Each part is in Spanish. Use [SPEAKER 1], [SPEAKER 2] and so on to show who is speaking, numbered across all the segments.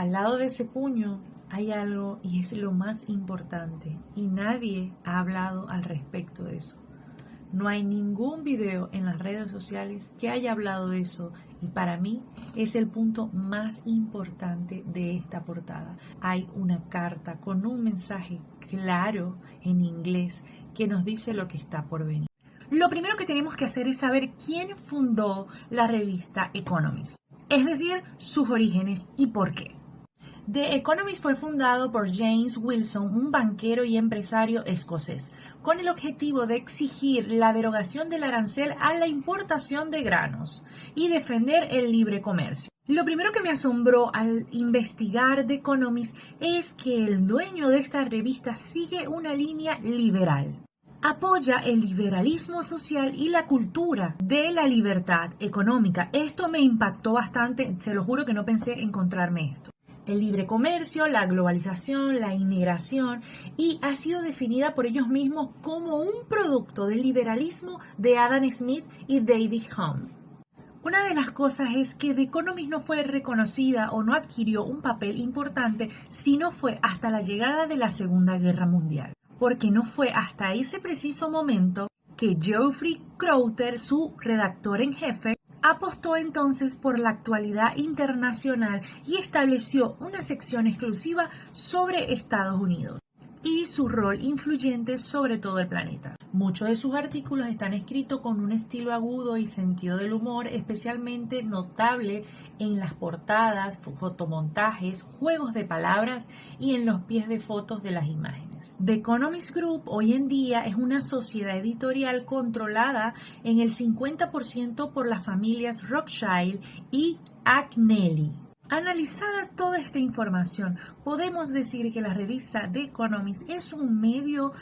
[SPEAKER 1] Al lado de ese puño hay algo y es lo más importante y nadie ha hablado al respecto de eso. No hay ningún video en las redes sociales que haya hablado de eso y para mí es el punto más importante de esta portada. Hay una carta con un mensaje claro en inglés que nos dice lo que está por venir. Lo primero que tenemos que hacer es saber quién fundó la revista Economist, es decir, sus orígenes y por qué. The Economist fue fundado por James Wilson, un banquero y empresario escocés, con el objetivo de exigir la derogación del arancel a la importación de granos y defender el libre comercio. Lo primero que me asombró al investigar The Economist es que el dueño de esta revista sigue una línea liberal. Apoya el liberalismo social y la cultura de la libertad económica. Esto me impactó bastante, se lo juro que no pensé encontrarme esto. El libre comercio, la globalización, la inmigración y ha sido definida por ellos mismos como un producto del liberalismo de Adam Smith y David Hume. Una de las cosas es que The Economist no fue reconocida o no adquirió un papel importante sino fue hasta la llegada de la Segunda Guerra Mundial, porque no fue hasta ese preciso momento que Geoffrey Crowther, su redactor en jefe, apostó entonces por la actualidad internacional y estableció una sección exclusiva sobre Estados Unidos y su rol influyente sobre todo el planeta. Muchos de sus artículos están escritos con un estilo agudo y sentido del humor especialmente notable en las portadas, fotomontajes, juegos de palabras y en los pies de fotos de las imágenes. The Economist Group hoy en día es una sociedad editorial controlada en el 50% por las familias Rothschild y Agnelli. Analizada toda esta información, podemos decir que la revista The Economist es un medio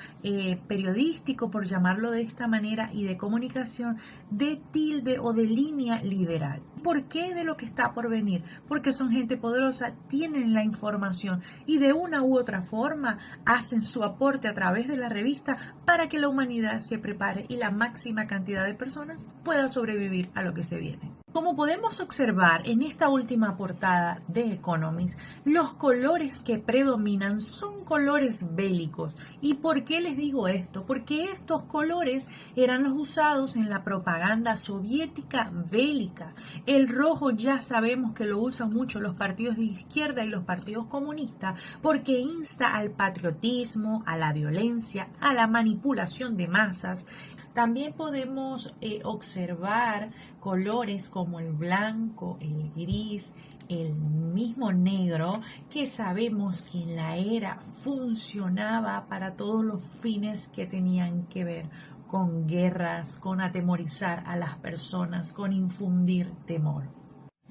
[SPEAKER 1] periodístico, por llamarlo de esta manera, y de comunicación de tilde o de línea liberal. ¿Por qué de lo que está por venir? Porque son gente poderosa, tienen la información y de una u otra forma hacen su aporte a través de la revista para que la humanidad se prepare y la máxima cantidad de personas pueda sobrevivir a lo que se viene. Como podemos observar en esta última portada de Economist, los colores que predominan son colores bélicos. ¿Y por qué les digo esto? Porque estos colores eran los usados en la propaganda soviética bélica. El rojo ya sabemos que lo usan mucho los partidos de izquierda y los partidos comunistas porque insta al patriotismo, a la violencia, a la manipulación de masas. También podemos observar colores como el blanco, el gris, el mismo negro, que sabemos que en la era funcionaba para todos los fines que tenían que ver con guerras, con atemorizar a las personas, con infundir temor.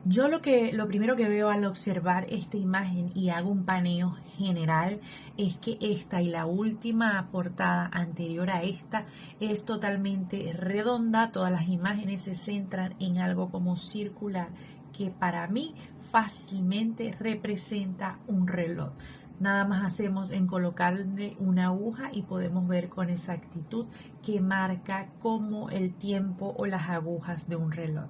[SPEAKER 1] Yo lo primero que veo al observar esta imagen y hago un paneo general es que esta y la última portada anterior a esta es totalmente redonda. Todas las imágenes se centran en algo como circular que para mí fácilmente representa un reloj. Nada más hacemos en colocarle una aguja y podemos ver con exactitud que marca como el tiempo o las agujas de un reloj.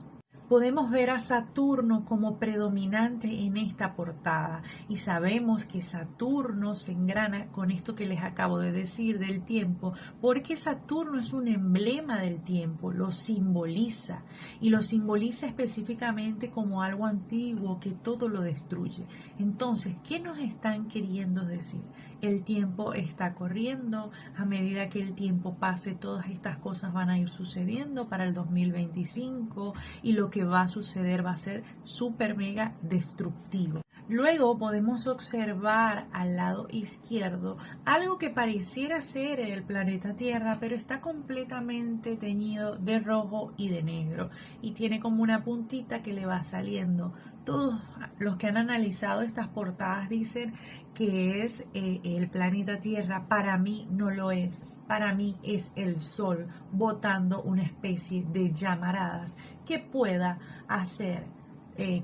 [SPEAKER 1] Podemos ver a Saturno como predominante en esta portada y sabemos que Saturno se engrana con esto que les acabo de decir del tiempo, porque Saturno es un emblema del tiempo, lo simboliza y lo simboliza específicamente como algo antiguo que todo lo destruye. Entonces, ¿qué nos están queriendo decir? El tiempo está corriendo, a medida que el tiempo pase todas estas cosas van a ir sucediendo para el 2025 y lo que va a suceder va a ser súper mega destructivo. Luego podemos observar al lado izquierdo algo que pareciera ser el planeta Tierra, pero está completamente teñido de rojo y de negro y tiene como una puntita que le va saliendo. Todos los que han analizado estas portadas dicen que es el planeta Tierra. Para mí no lo es. Para mí es el Sol botando una especie de llamaradas que pueda hacer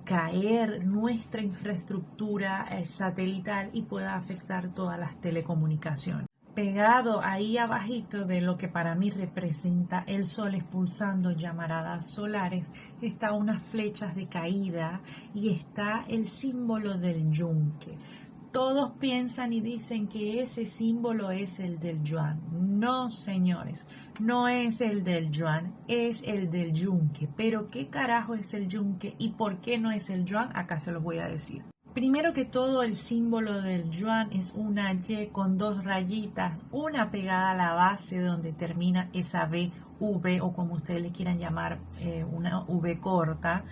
[SPEAKER 1] caer nuestra infraestructura satelital y pueda afectar todas las telecomunicaciones. Pegado ahí abajito de lo que para mí representa el sol expulsando llamaradas solares, está unas flechas de caída y está el símbolo del yunque. Todos piensan y dicen que ese símbolo es el del yuan. No, señores, no es el del yuan, es el del yunque. Pero ¿qué carajo es el yunque y por qué no es el yuan? Acá se los voy a decir. Primero que todo, el símbolo del yuan es una Y con dos rayitas, una pegada a la base donde termina esa V, V o como ustedes le quieran llamar, una V corta.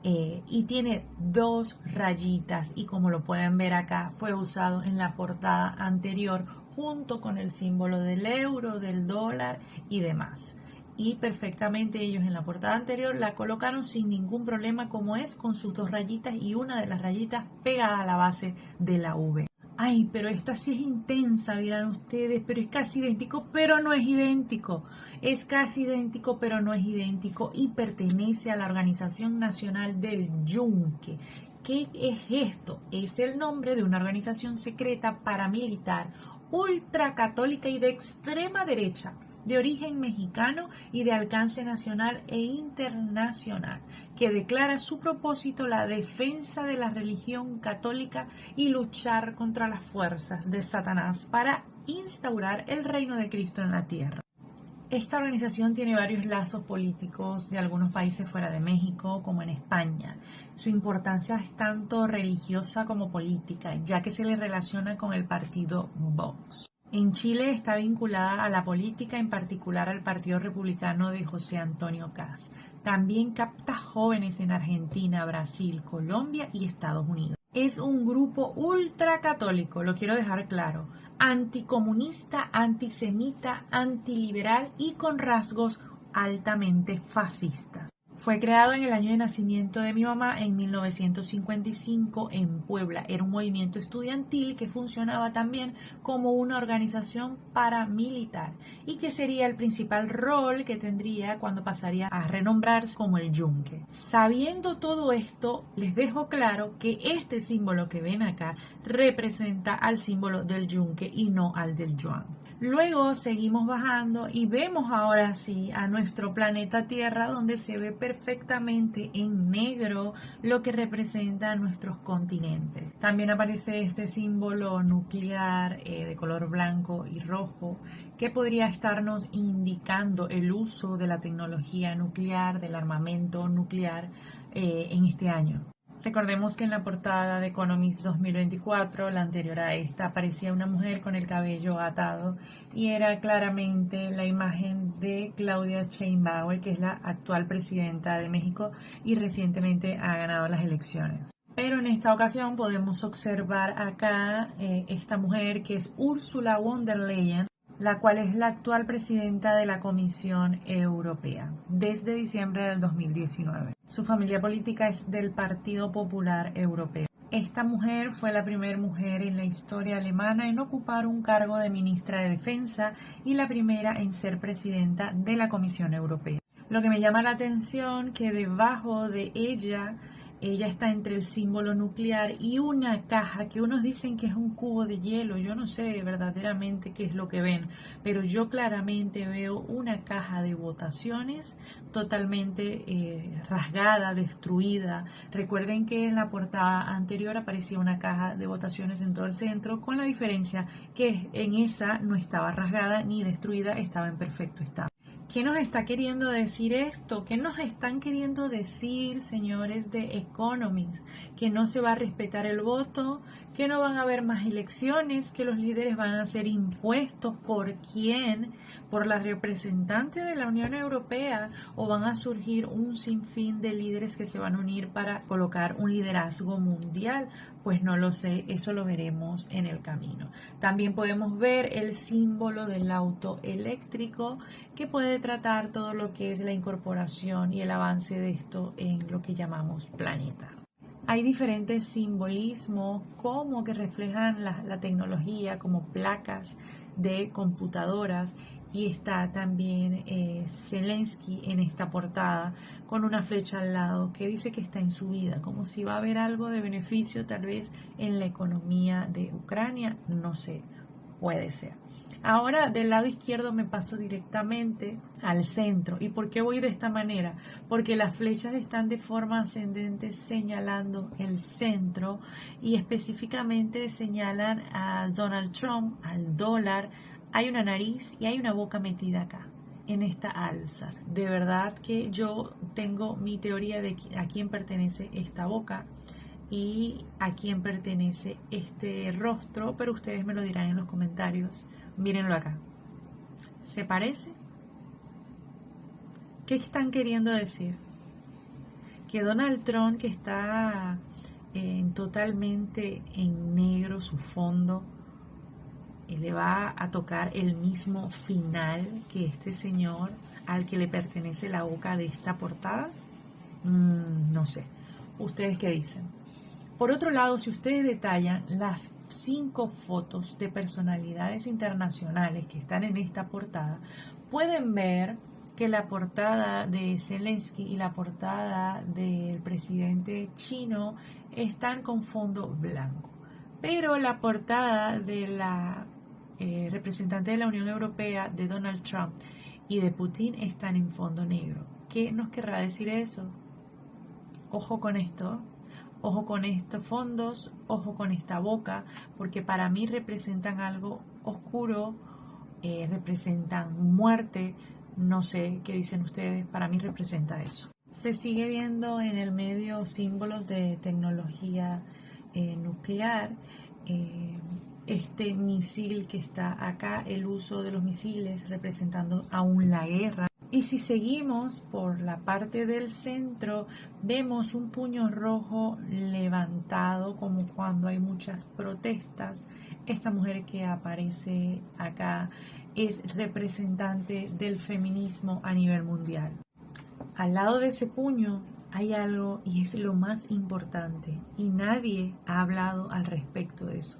[SPEAKER 1] Y tiene dos rayitas y como lo pueden ver acá, fue usado en la portada anterior junto con el símbolo del euro, del dólar y demás. Y perfectamente ellos en la portada anterior la colocaron sin ningún problema como es, con sus dos rayitas y una de las rayitas pegada a la base de la V. Ay, pero esta sí es intensa, dirán ustedes, pero es casi idéntico, pero no es idéntico. Es casi idéntico, pero no es idéntico y pertenece a la Organización Nacional del Yunque. ¿Qué es esto? Es el nombre de una organización secreta paramilitar ultracatólica y de extrema derecha, de origen mexicano y de alcance nacional e internacional, que declara su propósito la defensa de la religión católica y luchar contra las fuerzas de Satanás para instaurar el reino de Cristo en la tierra. Esta organización tiene varios lazos políticos de algunos países fuera de México, como en España. Su importancia es tanto religiosa como política, ya que se le relaciona con el partido Vox. En Chile está vinculada a la política, en particular al Partido Republicano de José Antonio Kast. También capta jóvenes en Argentina, Brasil, Colombia y Estados Unidos. Es un grupo ultracatólico, lo quiero dejar claro, anticomunista, antisemita, antiliberal y con rasgos altamente fascistas. Fue creado en el año de nacimiento de mi mamá en 1955 en Puebla. Era un movimiento estudiantil que funcionaba también como una organización paramilitar y que sería el principal rol que tendría cuando pasaría a renombrarse como el Yunque. Sabiendo todo esto, les dejo claro que este símbolo que ven acá representa al símbolo del Yunque y no al del yuan. Luego seguimos bajando y vemos ahora sí a nuestro planeta Tierra, donde se ve perfectamente en negro lo que representa nuestros continentes. También aparece este símbolo nuclear de color blanco y rojo que podría estarnos indicando el uso de la tecnología nuclear, del armamento nuclear en este año. Recordemos que en la portada de Economist 2024, la anterior a esta, aparecía una mujer con el cabello atado y era claramente la imagen de Claudia Sheinbaum, que es la actual presidenta de México y recientemente ha ganado las elecciones. Pero en esta ocasión podemos observar acá esta mujer que es Ursula von der Leyen, la cual es la actual presidenta de la Comisión Europea desde diciembre del 2019. Su familia política es del Partido Popular Europeo. Esta mujer fue la primera mujer en la historia alemana en ocupar un cargo de ministra de Defensa y la primera en ser presidenta de la Comisión Europea. Lo que me llama la atención que debajo de ella está entre el símbolo nuclear y una caja que unos dicen que es un cubo de hielo. Yo no sé verdaderamente qué es lo que ven, pero yo claramente veo una caja de votaciones totalmente rasgada, destruida. Recuerden que en la portada anterior aparecía una caja de votaciones en todo el centro, con la diferencia que en esa no estaba rasgada ni destruida, estaba en perfecto estado. ¿Qué nos está queriendo decir esto? ¿Qué nos están queriendo decir, señores de Economist? Que no se va a respetar el voto, que no van a haber más elecciones, que los líderes van a ser impuestos por quién, por la representante de la Unión Europea, o van a surgir un sinfín de líderes que se van a unir para colocar un liderazgo mundial. Pues no lo sé, eso lo veremos en el camino. También podemos ver el símbolo del auto eléctrico, que puede tratar todo lo que es la incorporación y el avance de esto en lo que llamamos planeta. Hay diferentes simbolismos como que reflejan la tecnología, como placas de computadoras, y está también Zelensky en esta portada con una flecha al lado que dice que está en su vida, como si va a haber algo de beneficio tal vez en la economía de Ucrania, no sé. puede ser. Ahora del lado izquierdo me paso directamente al centro. ¿Y por qué voy de esta manera? Porque las flechas están de forma ascendente señalando el centro y específicamente señalan a Donald Trump, al dólar. Hay una nariz y hay una boca metida acá, en esta alza. De verdad que yo tengo mi teoría de a quién pertenece esta boca y a quién pertenece este rostro, pero ustedes me lo dirán en los comentarios. Mírenlo acá. ¿Se parece? ¿Qué están queriendo decir? Que Donald Trump, que está totalmente en negro su fondo, le va a tocar el mismo final que este señor al que le pertenece la boca de esta portada. No sé. ¿Ustedes qué dicen? Por otro lado, si ustedes detallan las 5 fotos de personalidades internacionales que están en esta portada, pueden ver que la portada de Zelensky y la portada del presidente chino están con fondo blanco. Pero la portada de la representante de la Unión Europea, de Donald Trump y de Putin, están en fondo negro. ¿Qué nos querrá decir eso? Ojo con esto. Ojo con estos fondos, ojo con esta boca, porque para mí representan algo oscuro, representan muerte, no sé qué dicen ustedes, para mí representa eso. Se sigue viendo en el medio símbolos de tecnología nuclear, este misil que está acá, el uso de los misiles representando aún la guerra. Y si seguimos por la parte del centro, vemos un puño rojo levantado como cuando hay muchas protestas. Esta mujer que aparece acá es representante del feminismo a nivel mundial. Al lado de ese puño hay algo y es lo más importante y nadie ha hablado al respecto de eso.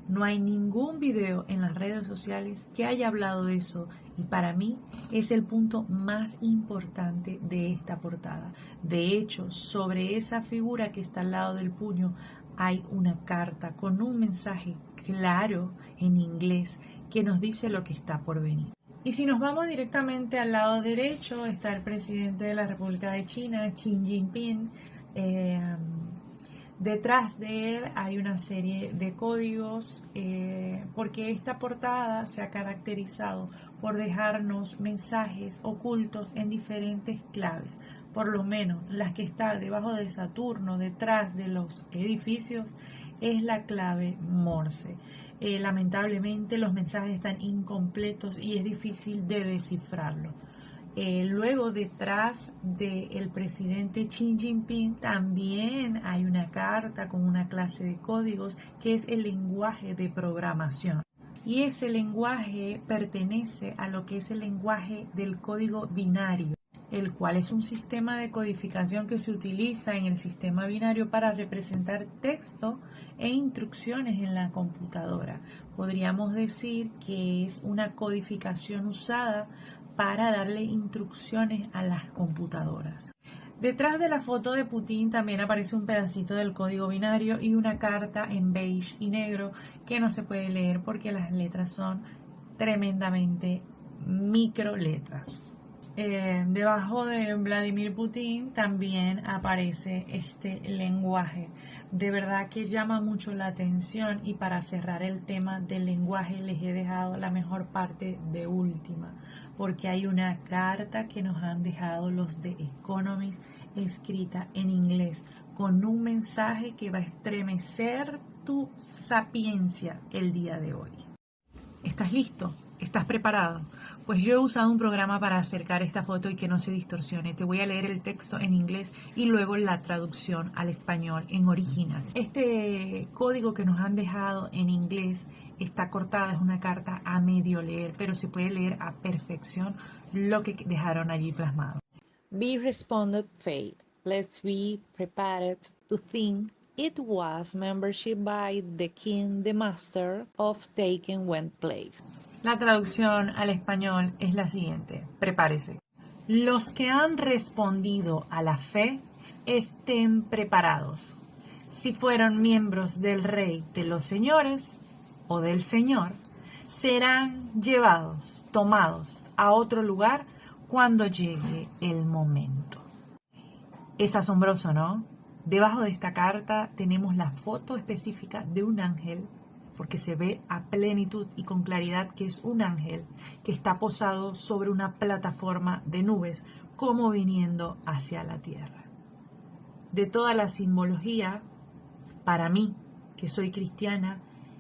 [SPEAKER 1] No hay ningún video en las redes sociales que haya hablado de eso y para mí es el punto más importante de esta portada. De hecho, sobre esa figura que está al lado del puño hay una carta con un mensaje claro en inglés que nos dice lo que está por venir. Y si nos vamos directamente al lado derecho, está el presidente de la República de China, Xi Jinping. Detrás de él hay una serie de códigos porque esta portada se ha caracterizado por dejarnos mensajes ocultos en diferentes claves. Por lo menos las que están debajo de Saturno, detrás de los edificios, es la clave Morse. Lamentablemente los mensajes están incompletos y es difícil de descifrarlo. Luego detrás del presidente Xi Jinping también hay una carta con una clase de códigos que es el lenguaje de programación. Y ese lenguaje pertenece a lo que es el lenguaje del código binario, el cual es un sistema de codificación que se utiliza en el sistema binario para representar texto e instrucciones en la computadora. Podríamos decir que es una codificación usada para darle instrucciones a las computadoras. Detrás de la foto de Putin también aparece un pedacito del código binario y una carta en beige y negro que no se puede leer porque las letras son tremendamente microletras. Debajo de Vladimir Putin también aparece este lenguaje. De verdad que llama mucho la atención y para cerrar el tema del lenguaje les he dejado la mejor parte de última porque hay una carta que nos han dejado los de Economist escrita en inglés con un mensaje que va a estremecer tu sapiencia el día de hoy. ¿Estás listo? ¿Estás preparado? Pues yo he usado un programa para acercar esta foto y que no se distorsione. Te voy a leer el texto en inglés y luego la traducción al español en original. Este código que nos han dejado en inglés está cortada, es una carta a medio leer, pero se puede leer a perfección lo que dejaron allí plasmado. Be responded fate. Let's be prepared to think. It was membership by the king, the master of taken went place. La traducción al español es la siguiente. Prepárese. Los que han respondido a la fe estén preparados. Si fueron miembros del rey de los señores o del señor, serán llevados, tomados a otro lugar cuando llegue el momento. Es asombroso, ¿no? Debajo de esta carta tenemos la foto específica de un ángel, porque se ve a plenitud y con claridad que es un ángel que está posado sobre una plataforma de nubes, como viniendo hacia la tierra. De toda la simbología, para mí, que soy cristiana,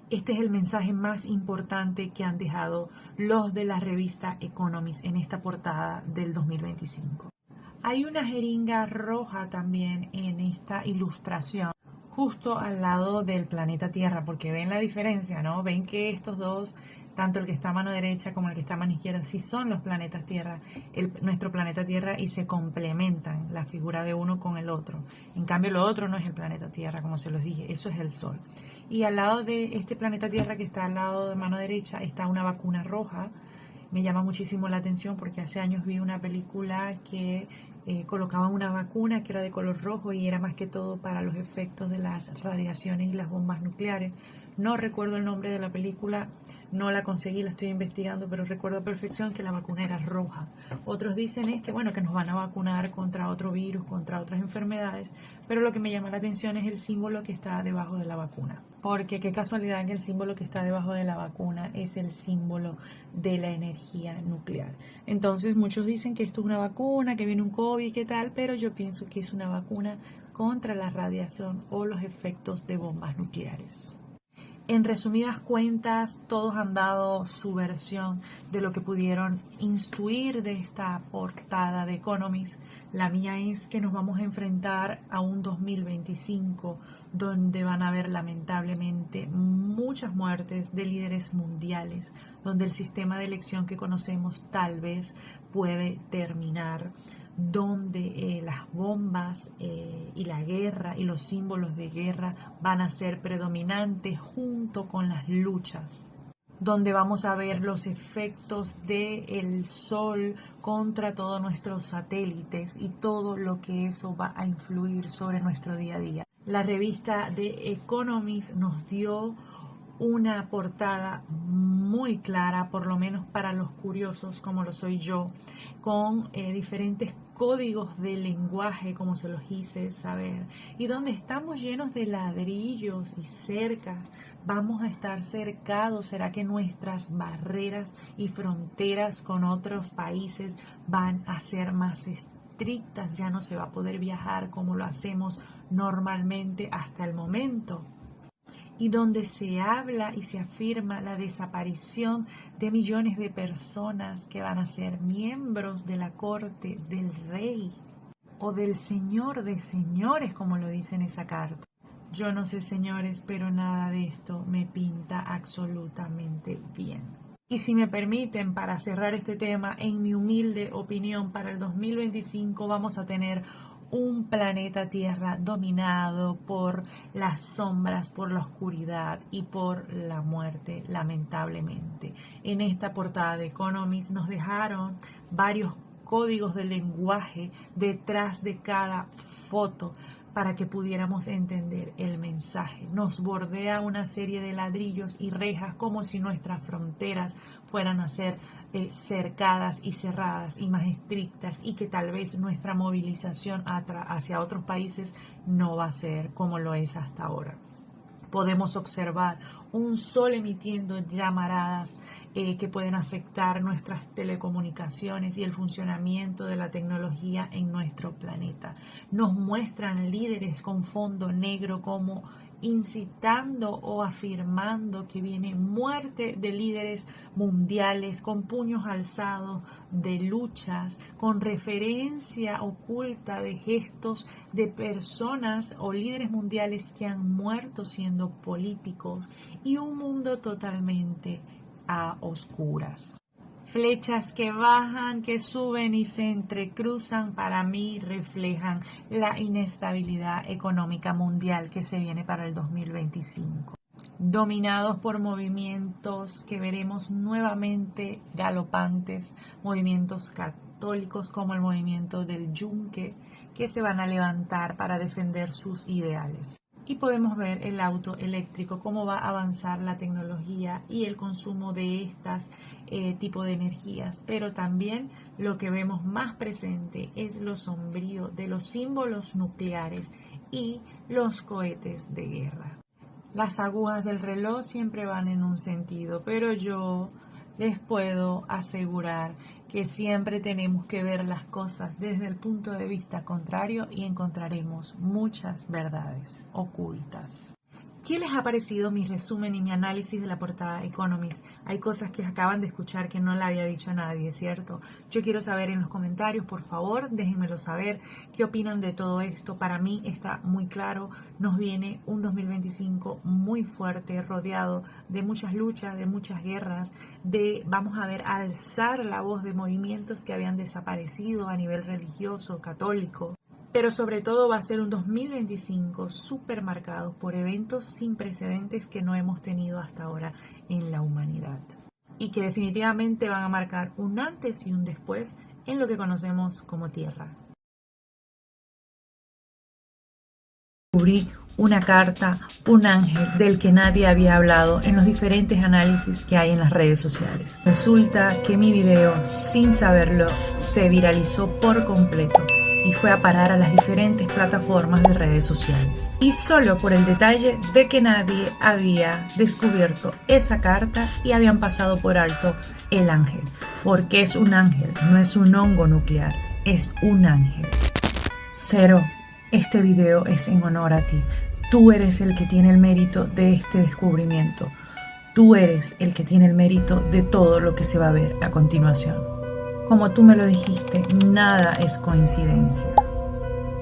[SPEAKER 1] este es el mensaje más importante que han dejado los de la revista Economist en esta portada del 2025. Hay una jeringa roja también en esta ilustración, justo al lado del planeta Tierra, porque ven la diferencia, ¿no? Ven que estos dos, tanto el que está a mano derecha como el que está a mano izquierda, sí son los planetas Tierra, nuestro planeta Tierra, y se complementan la figura de uno con el otro. En cambio, lo otro no es el planeta Tierra, como se los dije, eso es el Sol. Y al lado de este planeta Tierra que está al lado de mano derecha está una vacuna roja. Me llama muchísimo la atención porque hace años vi una película que colocaban una vacuna que era de color rojo y era más que todo para los efectos de las radiaciones y las bombas nucleares. No recuerdo el nombre de la película, no la conseguí, la estoy investigando, pero recuerdo a perfección que la vacuna era roja. Otros dicen es que bueno, que nos van a vacunar contra otro virus, contra otras enfermedades, pero lo que me llama la atención es el símbolo que está debajo de la vacuna. Porque qué casualidad que el símbolo que está debajo de la vacuna es el símbolo de la energía nuclear. Entonces muchos dicen que esto es una vacuna, que viene un COVID, qué tal, pero yo pienso que es una vacuna contra la radiación o los efectos de bombas nucleares. En resumidas cuentas, todos han dado su versión de lo que pudieron intuir de esta portada de Economist. La mía es que nos vamos a enfrentar a un 2025 donde van a haber lamentablemente muchas muertes de líderes mundiales, donde el sistema de elección que conocemos tal vez puede terminar, donde las bombas y la guerra y los símbolos de guerra van a ser predominantes junto con las luchas, donde vamos a ver los efectos del sol contra todos nuestros satélites y todo lo que eso va a influir sobre nuestro día a día. La revista de Economist nos dio una portada muy clara, por lo menos para los curiosos como lo soy yo, con diferentes códigos de lenguaje, como se los hice saber, y donde estamos llenos de ladrillos y cercas. Vamos a estar cercados. ¿Será que nuestras barreras y fronteras con otros países van a ser más estrictas? Ya no se va a poder viajar como lo hacemos normalmente hasta el momento. Y donde se habla y se afirma la desaparición de millones de personas que van a ser miembros de la corte del rey o del señor de señores, como lo dice en esa carta. Yo no sé, señores, pero nada de esto me pinta absolutamente bien. Y si me permiten, para cerrar este tema, en mi humilde opinión, para el 2025 vamos a tener un planeta Tierra dominado por las sombras, por la oscuridad y por la muerte, lamentablemente. En esta portada de Economist nos dejaron varios códigos de lenguaje detrás de cada foto para que pudiéramos entender el mensaje. Nos bordea una serie de ladrillos y rejas como si nuestras fronteras fueran a ser cercadas y cerradas y más estrictas, y que tal vez nuestra movilización hacia otros países no va a ser como lo es hasta ahora. Podemos observar un sol emitiendo llamaradas que pueden afectar nuestras telecomunicaciones y el funcionamiento de la tecnología en nuestro planeta. Nos muestran líderes con fondo negro como incitando o afirmando que viene muerte de líderes mundiales con puños alzados, de luchas, con referencia oculta de gestos de personas o líderes mundiales que han muerto siendo políticos, y un mundo totalmente a oscuras. Flechas que bajan, que suben y se entrecruzan, para mí reflejan la inestabilidad económica mundial que se viene para el 2025. Dominados por movimientos que veremos nuevamente galopantes, movimientos católicos como el movimiento del Yunque, que se van a levantar para defender sus ideales. y podemos ver el auto eléctrico, cómo va a avanzar la tecnología y el consumo de estas tipo de energías. Pero también lo que vemos más presente es lo sombrío de los símbolos nucleares y los cohetes de guerra. Las agujas del reloj siempre van en un sentido, pero yo les puedo asegurar que siempre tenemos que ver las cosas desde el punto de vista contrario y encontraremos muchas verdades ocultas. ¿Qué les ha parecido mi resumen y mi análisis de la portada Economist? Hay cosas que acaban de escuchar que no le había dicho a nadie, ¿cierto? Yo quiero saber en los comentarios, por favor, déjenmelo saber qué opinan de todo esto. Para mí está muy claro, nos viene un 2025 muy fuerte, rodeado de muchas luchas, de muchas guerras, vamos a ver alzar la voz de movimientos que habían desaparecido a nivel religioso, católico. Pero sobre todo va a ser un 2025 súper marcado por eventos sin precedentes que no hemos tenido hasta ahora en la humanidad. Y que definitivamente van a marcar un antes y un después en lo que conocemos como Tierra. Descubrí una carta, un ángel del que nadie había hablado en los diferentes análisis que hay en las redes sociales. Resulta que mi video, sin saberlo, se viralizó por completo y fue a parar a las diferentes plataformas de redes sociales. Y solo por el detalle de que nadie había descubierto esa carta y habían pasado por alto el ángel. Porque es un ángel, no es un hongo nuclear, es un ángel. Cero, este video es en honor a ti. Tú eres el que tiene el mérito de este descubrimiento. Tú eres el que tiene el mérito de todo lo que se va a ver a continuación. Como tú me lo dijiste, nada es coincidencia.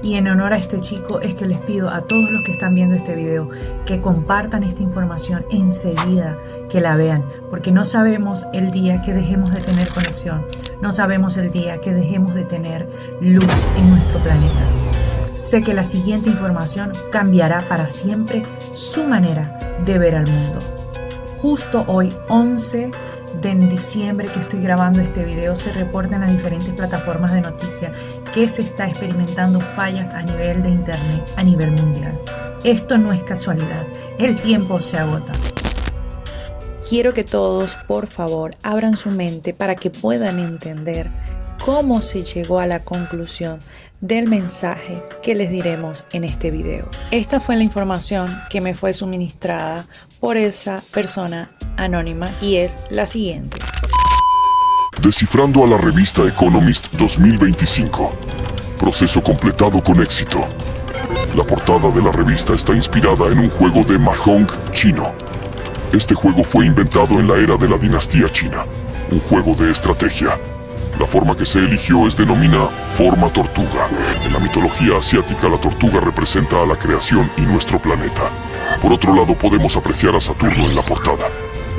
[SPEAKER 1] Y en honor a este chico es que les pido a todos los que están viendo este video que compartan esta información enseguida, que la vean, porque no sabemos el día que dejemos de tener conexión, no sabemos el día que dejemos de tener luz en nuestro planeta. Sé que la siguiente información cambiará para siempre su manera de ver al mundo. Justo hoy, 11 de diciembre que estoy grabando este video, se reporta en las diferentes plataformas de noticias que se está experimentando fallas a nivel de internet a nivel mundial. Esto no es casualidad, el tiempo se agota. Quiero que todos, por favor, abran su mente para que puedan entender cómo se llegó a la conclusión del mensaje que les diremos en este video. Esta fue la información que me fue suministrada por esa persona anónima y es la siguiente.
[SPEAKER 2] Descifrando a la revista Economist 2025. Proceso completado con éxito. La portada de la revista está inspirada en un juego de mahjong chino. Este juego fue inventado en la era de la dinastía china. Un juego de estrategia. La forma que se eligió es denomina forma tortuga. En la mitología asiática, la tortuga representa a la creación y nuestro planeta. Por otro lado, podemos apreciar a Saturno en la portada,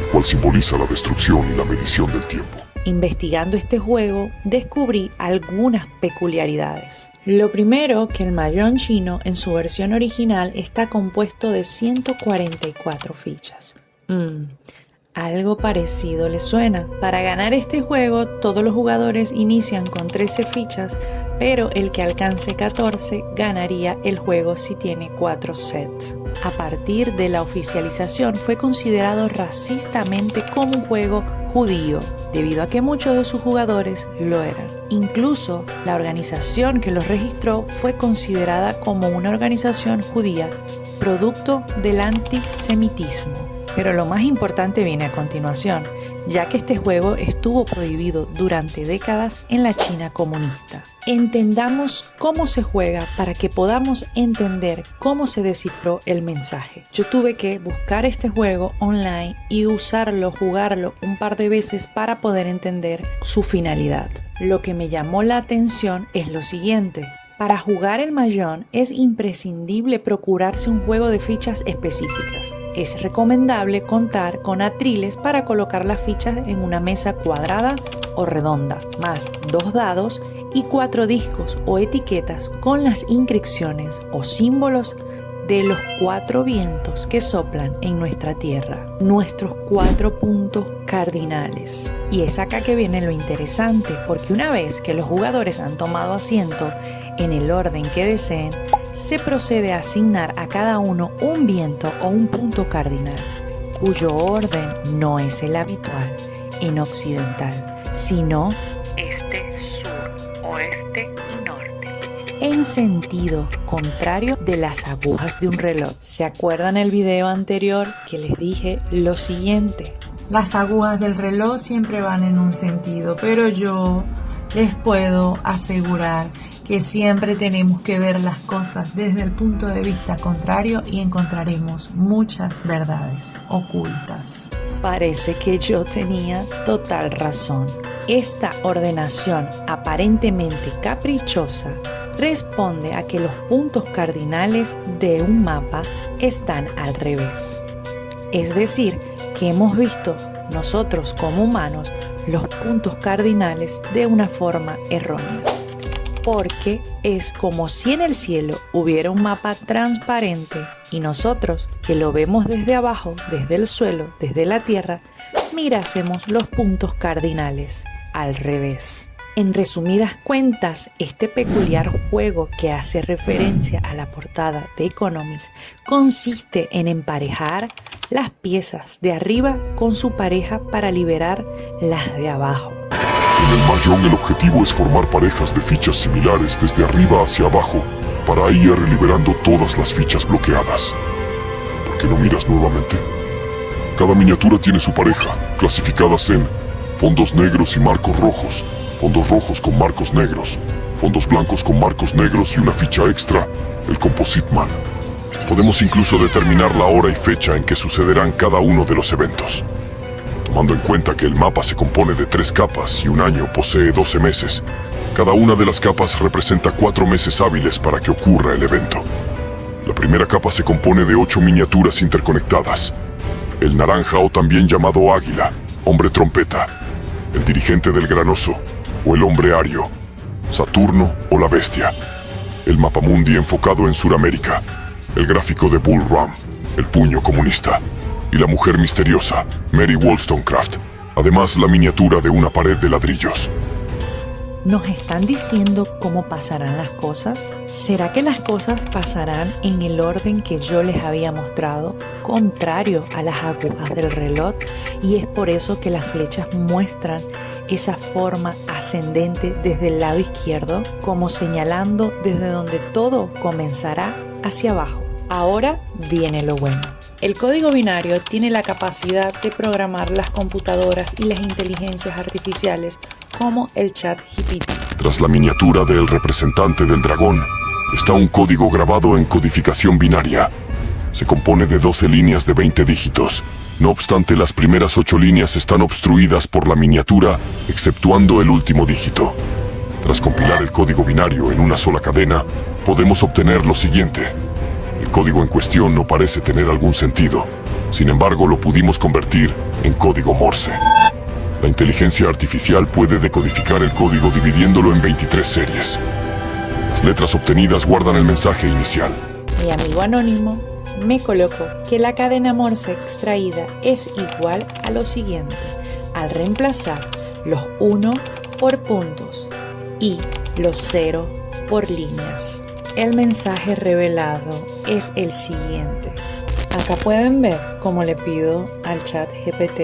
[SPEAKER 2] el cual simboliza la destrucción y la medición del tiempo.
[SPEAKER 1] Investigando este juego, descubrí algunas peculiaridades. Lo primero, que el mahjong chino en su versión original está compuesto de 144 fichas. Algo parecido les suena. Para ganar este juego, todos los jugadores inician con 13 fichas, pero el que alcance 14 ganaría el juego si tiene 4 sets. A partir de la oficialización fue considerado racistamente como un juego judío, debido a que muchos de sus jugadores lo eran. Incluso la organización que los registró fue considerada como una organización judía, producto del antisemitismo. Pero lo más importante viene a continuación, ya que este juego estuvo prohibido durante décadas en la China comunista. Entendamos cómo se juega para que podamos entender cómo se descifró el mensaje. Yo tuve que buscar este juego online y usarlo, jugarlo un par de veces para poder entender su finalidad. Lo que me llamó la atención es lo siguiente. Para jugar el mahjong es imprescindible procurarse un juego de fichas específicas. Es recomendable contar con atriles para colocar las fichas en una mesa cuadrada o redonda, más 2 dados y 4 discos o etiquetas con las inscripciones o símbolos de los 4 vientos que soplan en nuestra tierra, nuestros 4 puntos cardinales. Y es acá que viene lo interesante, porque una vez que los jugadores han tomado asiento en el orden que deseen, se procede a asignar a cada uno un viento o un punto cardinal, cuyo orden no es el habitual en occidental, sino este, sur, oeste y norte, en sentido contrario de las agujas de un reloj. ¿Se acuerdan el video anterior que les dije lo siguiente? Las agujas del reloj siempre van en un sentido, pero yo les puedo asegurar que siempre tenemos que ver las cosas desde el punto de vista contrario y encontraremos muchas verdades ocultas. Parece que yo tenía total razón. Esta ordenación aparentemente caprichosa responde a que los puntos cardinales de un mapa están al revés. Es decir, que hemos visto nosotros como humanos los puntos cardinales de una forma errónea. Porque es como si en el cielo hubiera un mapa transparente y nosotros, que lo vemos desde abajo, desde el suelo, desde la tierra, mirásemos los puntos cardinales al revés. En resumidas cuentas, este peculiar juego que hace referencia a la portada de Economist consiste en emparejar las piezas de arriba con su pareja para liberar las de abajo.
[SPEAKER 2] En el Mahjong el objetivo es formar parejas de fichas similares desde arriba hacia abajo para ir liberando todas las fichas bloqueadas. ¿Por qué no miras nuevamente? Cada miniatura tiene su pareja, clasificadas en fondos negros y marcos rojos, fondos rojos con marcos negros, fondos blancos con marcos negros y una ficha extra, el Composite Man. Podemos incluso determinar la hora y fecha en que sucederán cada uno de los eventos. Tomando en cuenta que el mapa se compone de 3 capas y un año posee 12 meses, cada una de las capas representa 4 meses hábiles para que ocurra el evento. La primera capa se compone de 8 miniaturas interconectadas. El naranja, o también llamado águila, hombre trompeta, el dirigente del granoso, o el hombre ario, Saturno o la bestia, el mapamundi enfocado en Suramérica, el gráfico de Bull Ram, el puño comunista, y la mujer misteriosa, Mary Wollstonecraft, además la miniatura de una pared de ladrillos.
[SPEAKER 1] ¿Nos están diciendo cómo pasarán las cosas? ¿Será que las cosas pasarán en el orden que yo les había mostrado, contrario a las agujas del reloj? Y es por eso que las flechas muestran esa forma ascendente desde el lado izquierdo, como señalando desde donde todo comenzará hacia abajo. Ahora viene lo bueno. El código binario tiene la capacidad de programar las computadoras y las inteligencias artificiales como el ChatGPT.
[SPEAKER 2] Tras la miniatura del representante del dragón, está un código grabado en codificación binaria. Se compone de 12 líneas de 20 dígitos. No obstante, las primeras 8 líneas están obstruidas por la miniatura, exceptuando el último dígito. Tras compilar el código binario en una sola cadena, podemos obtener lo siguiente. El código en cuestión no parece tener algún sentido. Sin embargo, lo pudimos convertir en código Morse. La inteligencia artificial puede decodificar el código dividiéndolo en 23 series. Las letras obtenidas guardan el mensaje inicial.
[SPEAKER 1] Mi amigo anónimo me colocó que la cadena Morse extraída es igual a lo siguiente, al reemplazar los 1 por puntos y los 0 por líneas. El mensaje revelado es el siguiente. Acá pueden ver cómo le pido al ChatGPT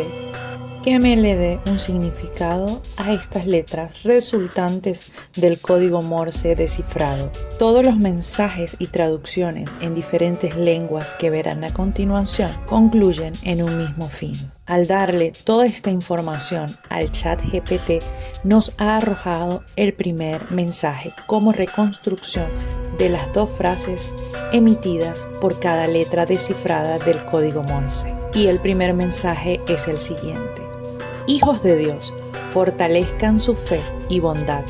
[SPEAKER 1] que me le dé un significado a estas letras resultantes del código Morse descifrado. Todos los mensajes y traducciones en diferentes lenguas que verán a continuación concluyen en un mismo fin. Al darle toda esta información al ChatGPT, nos ha arrojado el primer mensaje como reconstrucción de las 2 frases emitidas por cada letra descifrada del código Morse. Y el primer mensaje es el siguiente. Hijos de Dios, fortalezcan su fe y bondad.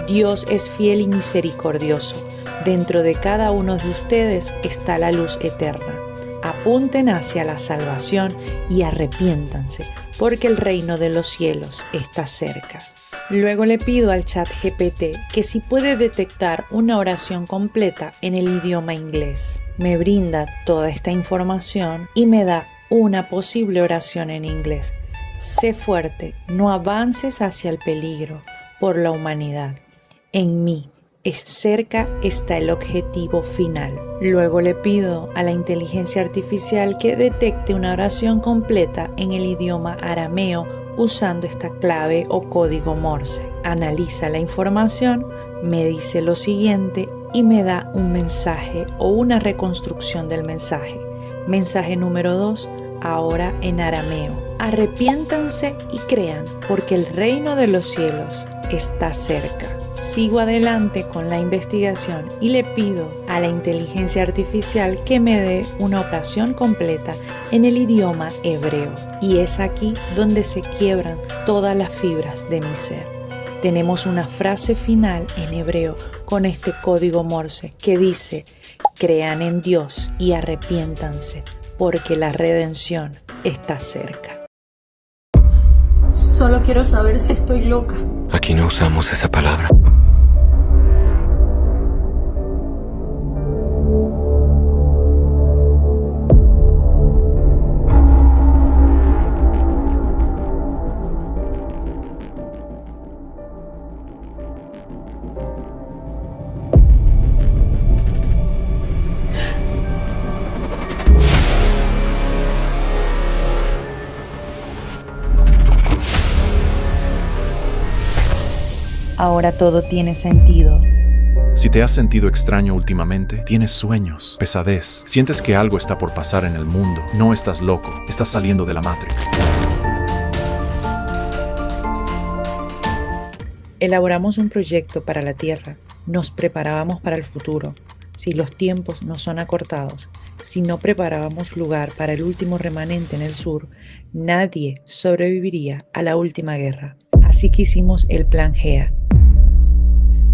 [SPEAKER 1] Dios es fiel y misericordioso. Dentro de cada uno de ustedes está la luz eterna. Apunten hacia la salvación y arrepiéntanse, porque el reino de los cielos está cerca. Luego le pido al ChatGPT que si puede detectar una oración completa en el idioma inglés. Me brinda toda esta información y me da una posible oración en inglés. Sé fuerte, no avances hacia el peligro por la humanidad. En mí, cerca está el objetivo final. Luego le pido a la inteligencia artificial que detecte una oración completa en el idioma arameo usando esta clave o código Morse. Analiza la información, me dice lo siguiente y me da un mensaje o una reconstrucción del mensaje. Mensaje número 2, ahora en arameo. Arrepiéntanse y crean, porque el reino de los cielos está cerca. Sigo adelante con la investigación y le pido a la inteligencia artificial que me dé una oración completa en el idioma hebreo. Y es aquí donde se quiebran todas las fibras de mi ser. Tenemos una frase final en hebreo con este código Morse que dice: crean en Dios y arrepiéntanse, porque la redención está cerca.
[SPEAKER 3] Solo quiero saber si estoy loca.
[SPEAKER 4] Aquí no usamos esa palabra.
[SPEAKER 1] Ahora todo tiene sentido.
[SPEAKER 5] Si te has sentido extraño últimamente, tienes sueños, pesadez, sientes que algo está por pasar en el mundo, no estás loco, estás saliendo de la Matrix.
[SPEAKER 1] Elaboramos un proyecto para la Tierra, nos preparábamos para el futuro. Si los tiempos no son acortados, si no preparábamos lugar para el último remanente en el sur, nadie sobreviviría a la última guerra. Así que hicimos el Plan GEA.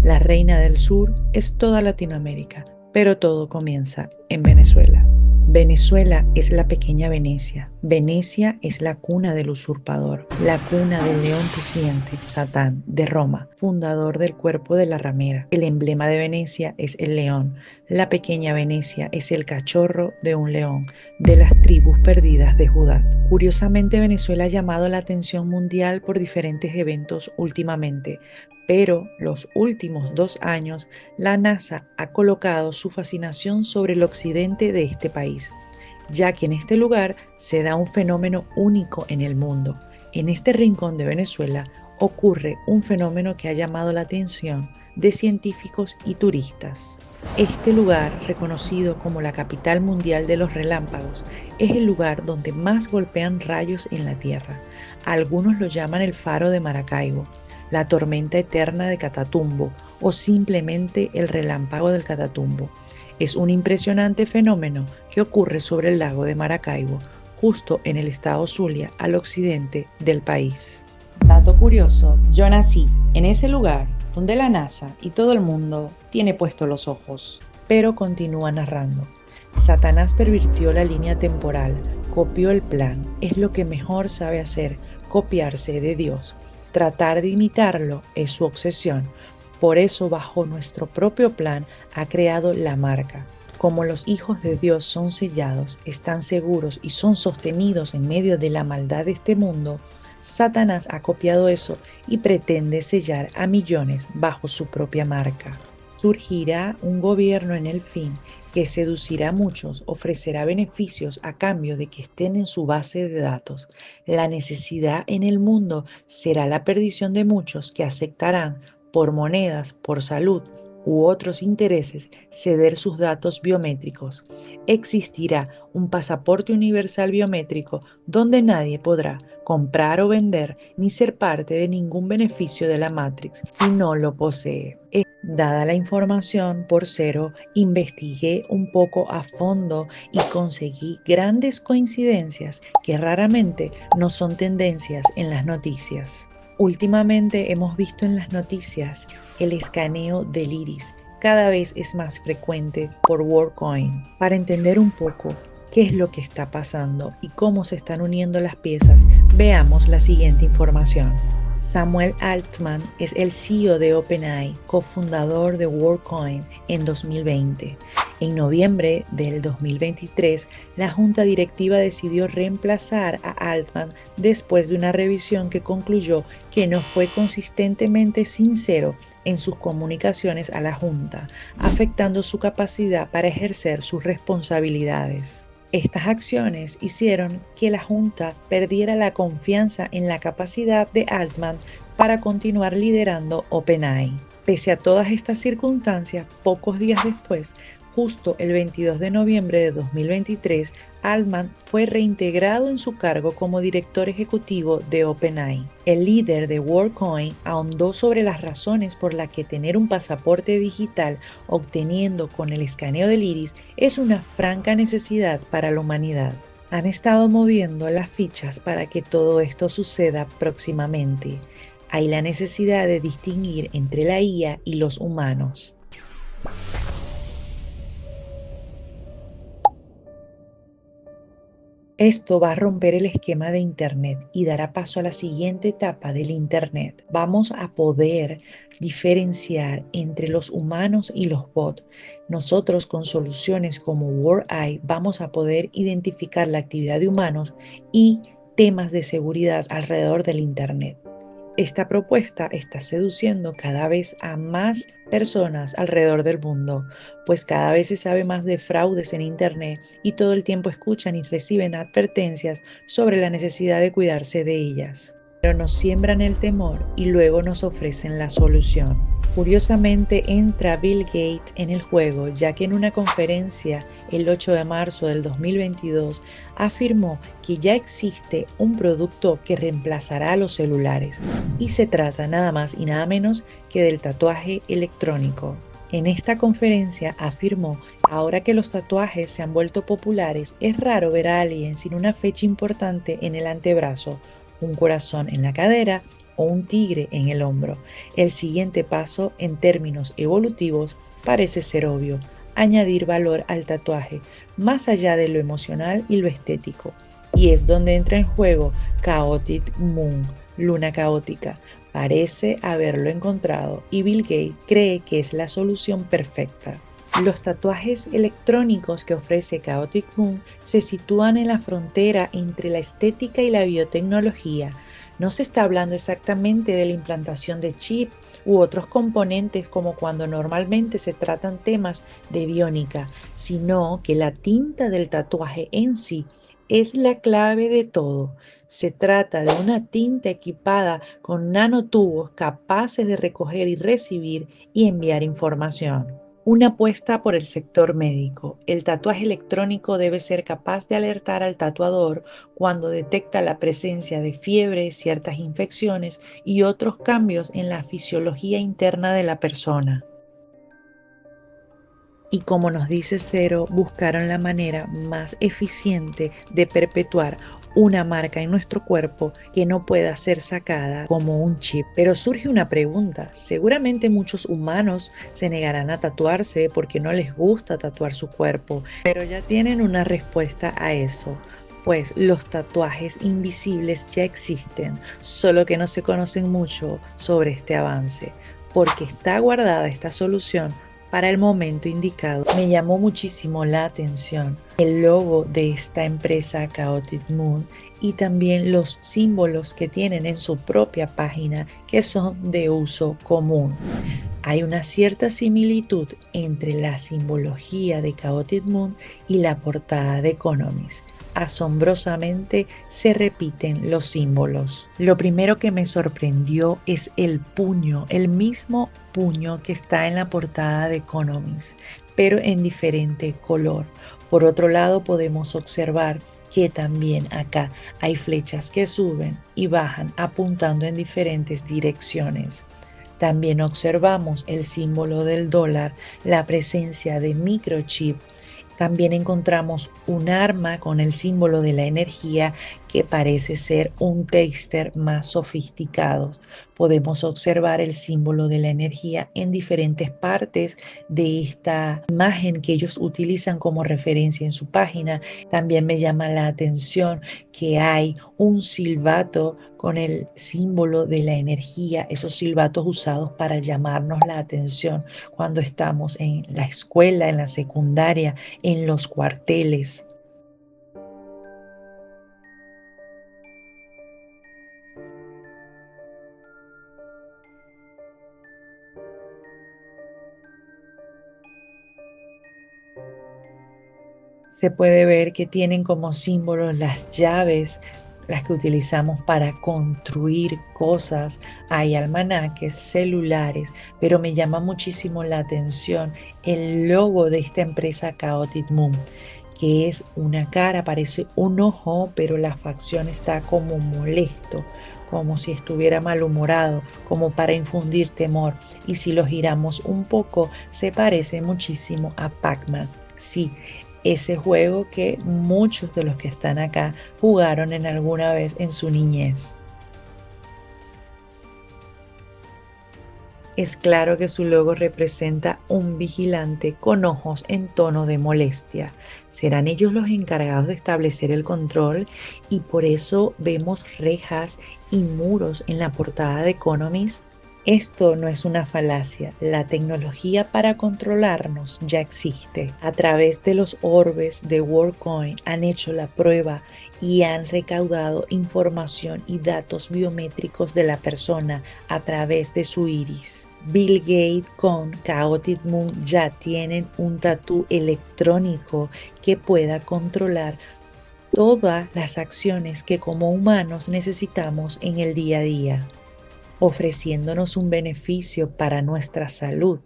[SPEAKER 1] La reina del sur es toda Latinoamérica, pero todo comienza en Venezuela. Venezuela es la pequeña Venecia. Venecia es la cuna del usurpador, la cuna del león rugiente, Satán, de Roma, fundador del cuerpo de la ramera. El emblema de Venecia es el león. La pequeña Venecia es el cachorro de un león, de las tribus perdidas de Judá. Curiosamente, Venezuela ha llamado la atención mundial por diferentes eventos últimamente, pero los últimos 2 años la NASA ha colocado su fascinación sobre el occidente de este país, ya que en este lugar se da un fenómeno único en el mundo. En este rincón de Venezuela ocurre un fenómeno que ha llamado la atención de científicos y turistas. Este lugar, reconocido como la capital mundial de los relámpagos, es el lugar donde más golpean rayos en la Tierra. Algunos lo llaman el faro de Maracaibo, la tormenta eterna de Catatumbo o simplemente el relámpago del Catatumbo. Es un impresionante fenómeno que ocurre sobre el lago de Maracaibo, justo en el estado Zulia, al occidente del país. Dato curioso, yo nací en ese lugar donde la NASA y todo el mundo tiene puestos los ojos. Pero continúa narrando. Satanás pervirtió la línea temporal, copió el plan, es lo que mejor sabe hacer, copiarse de Dios. Tratar de imitarlo es su obsesión. Por eso, bajo nuestro propio plan, ha creado la marca. Como los hijos de Dios son sellados, están seguros y son sostenidos en medio de la maldad de este mundo, Satanás ha copiado eso y pretende sellar a millones bajo su propia marca. Surgirá un gobierno en el fin que seducirá a muchos, ofrecerá beneficios a cambio de que estén en su base de datos. La necesidad en el mundo será la perdición de muchos que aceptarán por monedas, por salud u otros intereses ceder sus datos biométricos. Existirá un pasaporte universal biométrico donde nadie podrá comprar o vender ni ser parte de ningún beneficio de la Matrix si no lo posee. Dada la información por cero, investigué un poco a fondo y conseguí grandes coincidencias que raramente no son tendencias en las noticias. Últimamente hemos visto en las noticias el escaneo del iris. Cada vez es más frecuente por WorldCoin. Para entender un poco qué es lo que está pasando y cómo se están uniendo las piezas, veamos la siguiente información. Samuel Altman es el CEO de OpenAI, cofundador de WorldCoin en 2020.
[SPEAKER 6] En noviembre del 2023, la junta directiva decidió reemplazar a Altman después de una revisión que concluyó que no fue consistentemente sincero en sus comunicaciones a la junta, afectando su capacidad para ejercer sus responsabilidades. Estas acciones hicieron que la junta perdiera la confianza en la capacidad de Altman para continuar liderando OpenAI. Pese a todas estas circunstancias, pocos días después, justo el 22 de noviembre de 2023, Altman fue reintegrado en su cargo como director ejecutivo de OpenAI. El líder de WorldCoin ahondó sobre las razones por las que tener un pasaporte digital obteniendo con el escaneo del iris es una franca necesidad para la humanidad. Han estado moviendo las fichas para que todo esto suceda próximamente. Hay la necesidad de distinguir entre la IA y los humanos. Esto va a romper el esquema de Internet y dará paso a la siguiente etapa del Internet. Vamos a poder diferenciar entre los humanos y los bots. Nosotros con soluciones como WorldEye vamos a poder identificar la actividad de humanos y temas de seguridad alrededor del Internet. Esta propuesta está seduciendo cada vez a más personas alrededor del mundo, pues cada vez se sabe más de fraudes en Internet y todo el tiempo escuchan y reciben advertencias sobre la necesidad de cuidarse de ellas. Pero nos siembran el temor y luego nos ofrecen la solución. Curiosamente entra Bill Gates en el juego, ya que en una conferencia el 8 de marzo del 2022 afirmó que ya existe un producto que reemplazará a los celulares y se trata nada más y nada menos que del tatuaje electrónico. En esta conferencia afirmó que ahora que los tatuajes se han vuelto populares, es raro ver a alguien sin una fecha importante en el antebrazo, un corazón en la cadera o un tigre en el hombro. El siguiente paso en términos evolutivos parece ser obvio: añadir valor al tatuaje, más allá de lo emocional y lo estético. Y es donde entra en juego Chaotic Moon, luna caótica. Parece haberlo encontrado y Bill Gates cree que es la solución perfecta. Los tatuajes electrónicos que ofrece Chaotic Moon se sitúan en la frontera entre la estética y la biotecnología. No se está hablando exactamente de la implantación de chip u otros componentes como cuando normalmente se tratan temas de biónica, sino que la tinta del tatuaje en sí es la clave de todo. Se trata de una tinta equipada con nanotubos capaces de recoger y recibir y enviar información. Una apuesta por el sector médico. El tatuaje electrónico debe ser capaz de alertar al tatuador cuando detecta la presencia de fiebre, ciertas infecciones y otros cambios en la fisiología interna de la persona. Y como nos dice Cero, buscaron la manera más eficiente de perpetuar una marca en nuestro cuerpo que no pueda ser sacada como un chip. Pero surge una pregunta: seguramente muchos humanos se negarán a tatuarse porque no les gusta tatuar su cuerpo, pero ya tienen una respuesta a eso. Pues los tatuajes invisibles ya existen, solo que no se conocen mucho sobre este avance, porque está guardada esta solución para el momento indicado. Me llamó muchísimo la atención el logo de esta empresa Chaotic Moon y también los símbolos que tienen en su propia página, que son de uso común. Hay una cierta similitud entre la simbología de Chaotic Moon y la portada de Economist. Asombrosamente se repiten los símbolos. Lo primero que me sorprendió es el puño, el mismo puño que está en la portada de Economist, pero en diferente color. Por otro lado, podemos observar que también acá hay flechas que suben y bajan apuntando en diferentes direcciones. También observamos el símbolo del dólar, la presencia de microchip. También encontramos un arma con el símbolo de la energía que parece ser un taster más sofisticado. Podemos observar el símbolo de la energía en diferentes partes de esta imagen que ellos utilizan como referencia en su página. También me llama la atención que hay un silbato con el símbolo de la energía, esos silbatos usados para llamarnos la atención cuando estamos en la escuela, en la secundaria, en los cuarteles. Se puede ver que tienen como símbolos las llaves, las que utilizamos para construir cosas. Hay almanaques, celulares, pero me llama muchísimo la atención el logo de esta empresa Chaotic Moon, que es una cara, parece un ojo, pero la facción está como molesto, como si estuviera malhumorado, como para infundir temor. Y si lo giramos un poco, se parece muchísimo a Pac-Man. Sí, ese juego que muchos de los que están acá jugaron en alguna vez en su niñez. Es claro que su logo representa un vigilante con ojos en tono de molestia. ¿Serán ellos los encargados de establecer el control? Y por eso vemos rejas y muros en la portada de Economist. Esto no es una falacia, la tecnología para controlarnos ya existe. A través de los orbes de WorldCoin han hecho la prueba y han recaudado información y datos biométricos de la persona a través de su iris. Bill Gates con Chaotic Moon ya tienen un tatú electrónico que pueda controlar todas las acciones que como humanos necesitamos en el día a día, ofreciéndonos un beneficio para nuestra salud.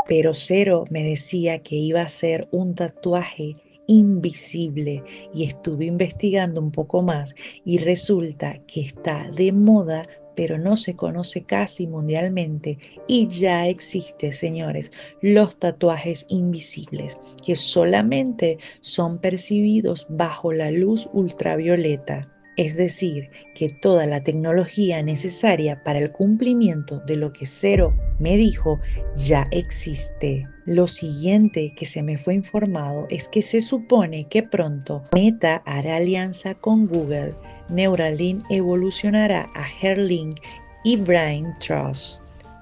[SPEAKER 6] Pero Cero me decía que iba a ser un tatuaje invisible y estuve investigando un poco más y resulta que está de moda, pero no se conoce casi mundialmente y ya existe, señores, los tatuajes invisibles que solamente son percibidos bajo la luz ultravioleta. Es decir, que toda la tecnología necesaria para el cumplimiento de lo que Cero me dijo ya existe. Lo siguiente que se me fue informado es que se supone que pronto Meta hará alianza con Google, Neuralink evolucionará a Neuralink y Brain Trust.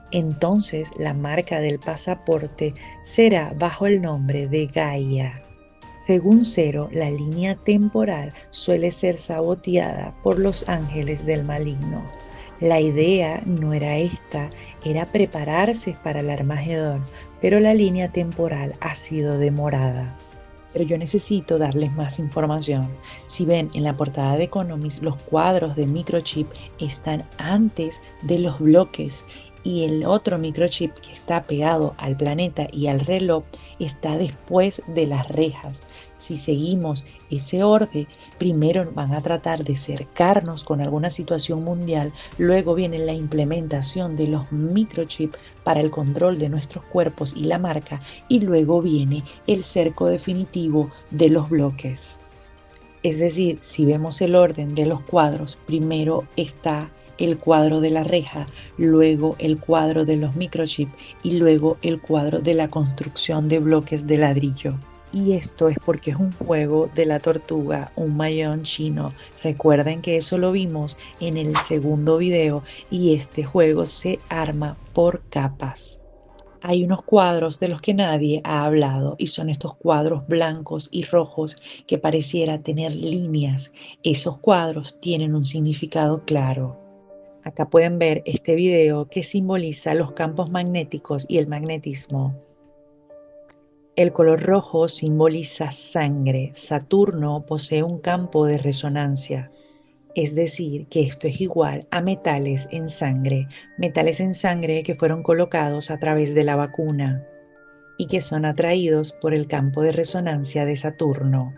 [SPEAKER 6] Entonces la marca del pasaporte será bajo el nombre de Gaia. Según Cero, la línea temporal suele ser saboteada por los ángeles del maligno. La idea no era esta, era prepararse para el Armagedón, pero la línea temporal ha sido demorada. Pero yo necesito darles más información. Si ven en la portada de Economist, los cuadros de microchip están antes de los bloques y el otro microchip que está pegado al planeta y al reloj está después de las rejas. Si seguimos ese orden, primero van a tratar de cercarnos con alguna situación mundial, luego viene la implementación de los microchips para el control de nuestros cuerpos y la marca, y luego viene el cerco definitivo de los bloques. Es decir, si vemos el orden de los cuadros, primero está el cuadro de la reja, luego el cuadro de los microchips y luego el cuadro de la construcción de bloques de ladrillo. Y esto es porque es un juego de la tortuga, un mayón chino. Recuerden que eso lo vimos en el segundo video y este juego se arma por capas. Hay unos cuadros de los que nadie ha hablado y son estos cuadros blancos y rojos que pareciera tener líneas. Esos cuadros tienen un significado claro. Acá pueden ver este video que simboliza los campos magnéticos y el magnetismo. El color rojo simboliza sangre. Saturno posee un campo de resonancia. Es decir, que esto es igual a metales en sangre que fueron colocados a través de la vacuna y que son atraídos por el campo de resonancia de Saturno,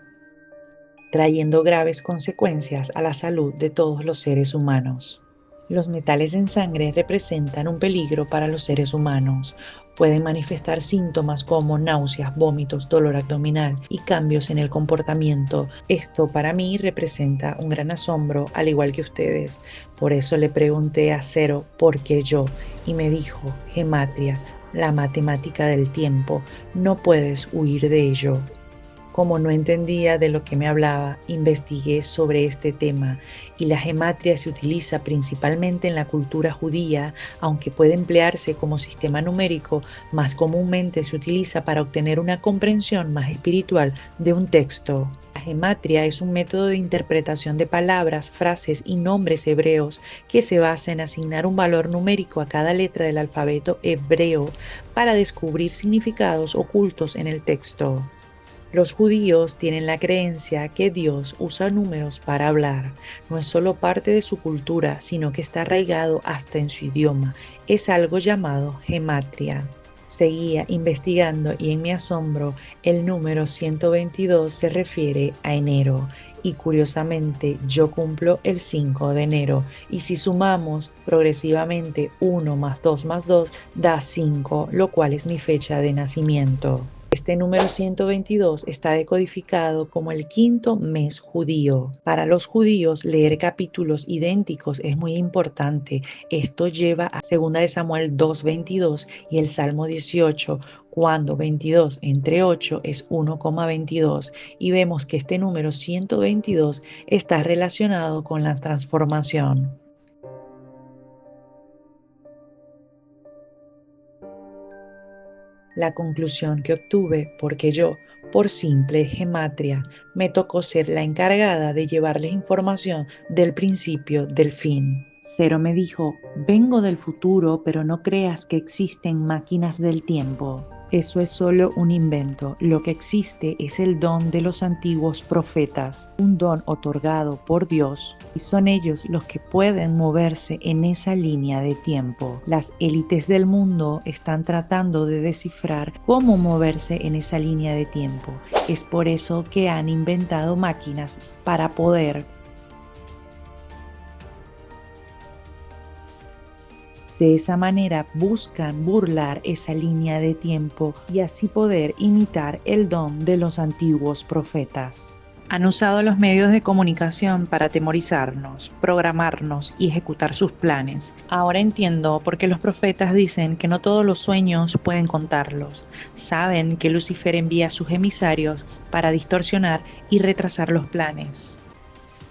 [SPEAKER 6] trayendo graves consecuencias a la salud de todos los seres humanos. Los metales en sangre representan un peligro para los seres humanos. Pueden manifestar síntomas como náuseas, vómitos, dolor abdominal y cambios en el comportamiento. Esto para mí representa un gran asombro, al igual que ustedes. Por eso le pregunté a Cero por qué yo y me dijo: gematria, la matemática del tiempo, no puedes huir de ello. Como no entendía de lo que me hablaba, investigué sobre este tema y la gematria se utiliza principalmente en la cultura judía, aunque puede emplearse como sistema numérico, más comúnmente se utiliza para obtener una comprensión más espiritual de un texto. La gematria es un método de interpretación de palabras, frases y nombres hebreos que se basa en asignar un valor numérico a cada letra del alfabeto hebreo para descubrir significados ocultos en el texto. Los judíos tienen la creencia que Dios usa números para hablar. No es solo parte de su cultura, sino que está arraigado hasta en su idioma. Es algo llamado gematria. Seguía investigando y en mi asombro, el número 122 se refiere a enero. Y curiosamente yo cumplo el 5 de enero. Y si sumamos progresivamente 1 más 2 más 2 da 5, lo cual es mi fecha de nacimiento. Este número 122 está decodificado como el quinto mes judío. Para los judíos, leer capítulos idénticos es muy importante. Esto lleva a 2 de Samuel 2:22 y el Salmo 18, cuando 22 entre 8 es 1,22. Y vemos que este número 122 está relacionado con la transformación. La conclusión que obtuve, porque yo, por simple gematria, me tocó ser la encargada de llevarles información del principio del fin. Cero me dijo, vengo del futuro, pero no creas que existen máquinas del tiempo. Eso es solo un invento. Lo que existe es el don de los antiguos profetas, un don otorgado por Dios, y son ellos los que pueden moverse en esa línea de tiempo. Las élites del mundo están tratando de descifrar cómo moverse en esa línea de tiempo. Es por eso que han inventado máquinas para poder de esa manera buscan burlar esa línea de tiempo y así poder imitar el don de los antiguos profetas. Han usado los medios de comunicación para atemorizarnos, programarnos y ejecutar sus planes. Ahora entiendo por qué los profetas dicen que no todos los sueños pueden contarlos. Saben que Lucifer envía a sus emisarios para distorsionar y retrasar los planes.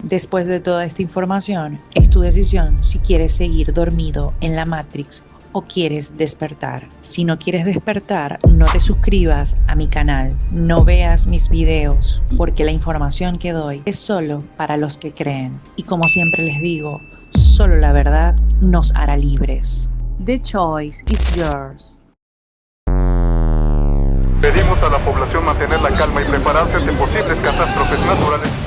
[SPEAKER 6] Después de toda esta información, es tu decisión si quieres seguir dormido en la Matrix o quieres despertar. Si no quieres despertar, no te suscribas a mi canal, no veas mis videos, porque la información que doy es solo para los que creen. Y como siempre les digo, solo la verdad nos hará libres. The choice is yours.
[SPEAKER 7] Pedimos a la población mantener la calma y prepararse ante posibles catástrofes naturales.